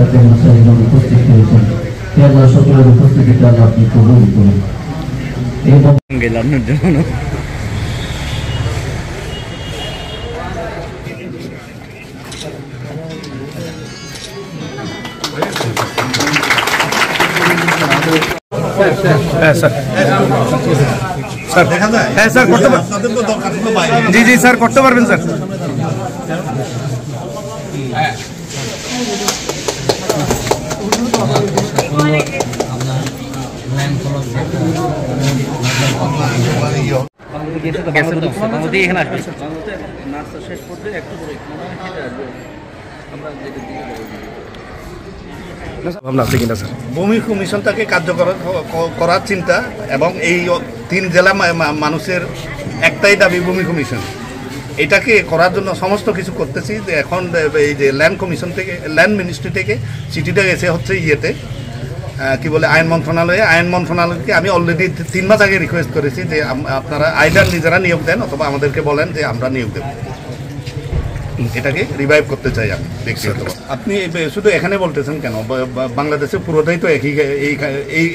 তাতে মুসালিম উপস্থিত হয়েছেন। আল্লাহ সকলের উপস্থিতিতে আল্লাহ আপনি কবুল করুন। এবং জি জি স্যার করতে পারবেন স্যার। ভূমি কমিশনটাকে কার্যকর করার চিন্তা এবং এই 3 জেলা মানুষের একটাই দাবি ভূমি কমিশন, এটাকে করার জন্য সমস্ত কিছু করতেছি। যে এখন এই যে ল্যান্ড কমিশন থেকে, ল্যান্ড মিনিস্ট্রি থেকে চিঠিটা এসে হচ্ছে ইয়েতে কি বলে আইন মন্ত্রণালয়কে আমি অলরেডি 3 মাস আগে রিকোয়েস্ট করেছি যে আপনারা আইদার নিজেরা নিয়োগ দেন অথবা আমাদেরকে বলেন যে আমরা নিয়োগ দেব। এটাকে রিভাইভ করতে চাই আমি ব্যক্তিগত। আপনি শুধু এখানে বলতেছেন কেন? বাংলাদেশের পুরোটাই তো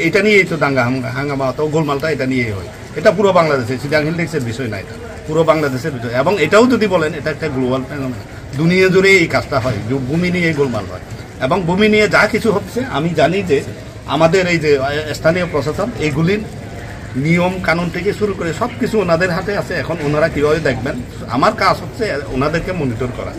এইটা নিয়েই তো দাঙ্গা হাঙ্গামা তো গোলমালটা এটা নিয়েই হয়। এটা পুরো বাংলাদেশে, চিটাগাং হিলটেক্সের বিষয় না, এটা পুরো বাংলাদেশের বিষয়। এবং এটাও যদি বলেন এটা একটা গ্লোবাল ফেনোমেনা, দুনিয়া জুড়ে এই কাজটা হয়, ভূমি নিয়ে গোলমাল হয়। এবং ভূমি নিয়ে যা কিছু হচ্ছে আমি জানি যে আমাদের এই যে স্থানীয় প্রশাসন এগুলির নিয়ম কানুন থেকে শুরু করে সব কিছু ওনাদের হাতে আছে। এখন ওনারা কীভাবে দেখবেন, আমার কাজ হচ্ছে ওনাদেরকে মনিটর করা।